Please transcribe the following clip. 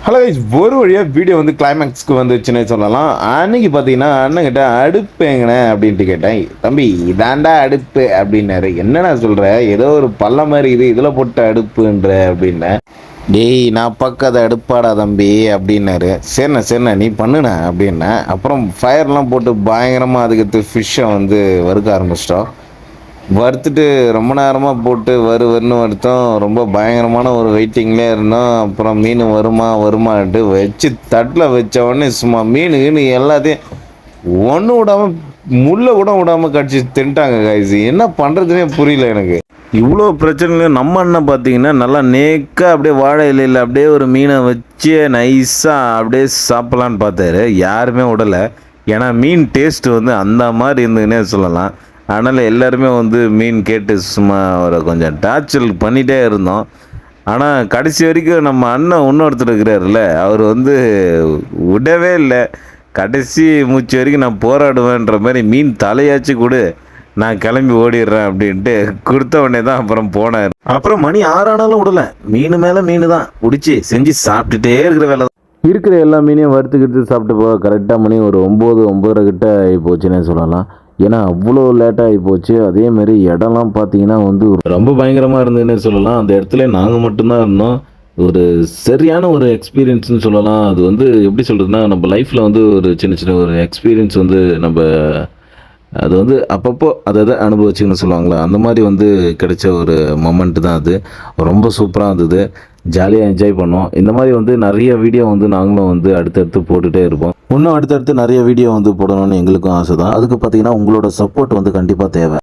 Hello guys, ஒரு வழியாக video வந்து கிளைமேக்ஸ்க்கு வந்துச்சுன்னே சொல்லலாம். அன்னைக்கு பார்த்தீங்கன்னா அண்ணன்கிட்ட அடுப்பு எங்கண்ணே அப்படின்ட்டு கேட்டேன். தம்பி இதாண்டா அடுப்பு அப்படின்னாரு. என்னண்ணா சொல்கிற, ஏதோ ஒரு பள்ளம் மாதிரி இது இதில் போட்ட அடுப்புன்ற அப்படின்னேன். டேய் நான் பக்கத்து அடுப்பாடா தம்பி அப்படின்னாரு. சரிண்ணா நீ பண்ணுண்ண அப்படின்னேன். அப்புறம் ஃபயர்லாம் போட்டு பயங்கரமாக அதுக்கு ஃபிஷ்ஷை வந்து வறுக்க ஆரம்பிச்சிட்டோம். வறுத்துட்டு ரொம்ப நேரமாக போட்டு வருன்னு வறுத்தோம். ரொம்ப பயங்கரமான ஒரு வெயிட்டிங்லேயே இருந்தோம். அப்புறம் மீன் வருமான்ட்டு வச்சு தட்டில் வச்ச உடனே சும்மா மீன் எல்லாத்தையும் ஒன்று விடாமல் முள்ளை கூட விடாமல் கடிச்சு தின்ட்டாங்க காய்ச்சி. என்ன பண்ணுறதுனே புரியல எனக்கு. இவ்வளோ பிரச்சனைலையும் நம்ம அண்ணன் பார்த்தீங்கன்னா நல்லா நேக்காக அப்படியே வாழை இலையில் அப்படியே ஒரு மீனை வச்சு நைஸாக அப்படியே சாப்பிட்லான்னு பார்த்தாரு. யாருமே விடலை. ஏன்னா மீன் டேஸ்ட்டு வந்து அந்த மாதிரி இருந்ததுன்னே சொல்லலாம். அதனால் எல்லாருமே வந்து மீன் கேட்டு சும்மா ஒரு கொஞ்சம் டார்ச்சல் பண்ணிகிட்டே இருந்தோம். ஆனால் கடைசி வரைக்கும் நம்ம அண்ணன் இன்னொருத்தர் இருக்கிறாருல்ல, அவர் வந்து விடவே இல்லை. கடைசி மூச்சு வரைக்கும் நான் போராடுவேன்ற மாதிரி மீன் தலையாச்சு கொடு, நான் கிளம்பி ஓடிடுறேன் அப்படின்ட்டு கொடுத்த உடனே தான் அப்புறம் போனார். அப்புறம் மணி 6 ஆனாலும் விடலை. மீன் மேலே மீன் தான் பிடிச்சி செஞ்சு சாப்பிட்டுட்டே இருக்கிற வேலை தான். இருக்கிற எல்லா மீனையும் வறுத்துக்கிட்டு சாப்பிட்டு போக கரெக்டாக மணி ஒரு 9-9:30 கிட்ட ஆகி போச்சுன்னே சொல்லலாம். ஏன்னா அவ்வளோ லேட்டாகி போச்சு. அதேமாரி இடம்லாம் பார்த்தீங்கன்னா வந்து ரொம்ப பயங்கரமாக இருந்ததுன்னு சொல்லலாம். அந்த இடத்துல நாங்கள் மட்டும்தான் இருந்தோம். ஒரு சரியான ஒரு எக்ஸ்பீரியன்ஸ்னு சொல்லலாம். அது வந்து எப்படி சொல்கிறதுனா, நம்ம லைஃப்பில் வந்து ஒரு சின்ன சின்ன ஒரு எக்ஸ்பீரியன்ஸ் வந்து நம்ம அது வந்து அப்பப்போ அதை அனுபவிச்சுன்னு சொல்லுவாங்களா, அந்த மாதிரி வந்து கிடைச்ச ஒரு மொமெண்ட்டு தான் அது. ரொம்ப சூப்பராக இருந்தது. ஜாலியாக என்ஜாய் பண்ணோம். இந்த மாதிரி வந்து நிறைய வீடியோ வந்து நாங்களும் வந்து அடுத்தடுத்து போட்டுகிட்டே இருப்போம். இன்னும் அடுத்தடுத்து நிறைய வீடியோ வந்து போடணும்னு எங்களுக்கும் ஆசை தான். அதுக்கு பார்த்தீங்கன்னா உங்களோட சப்போர்ட் வந்து கண்டிப்பாக தேவை.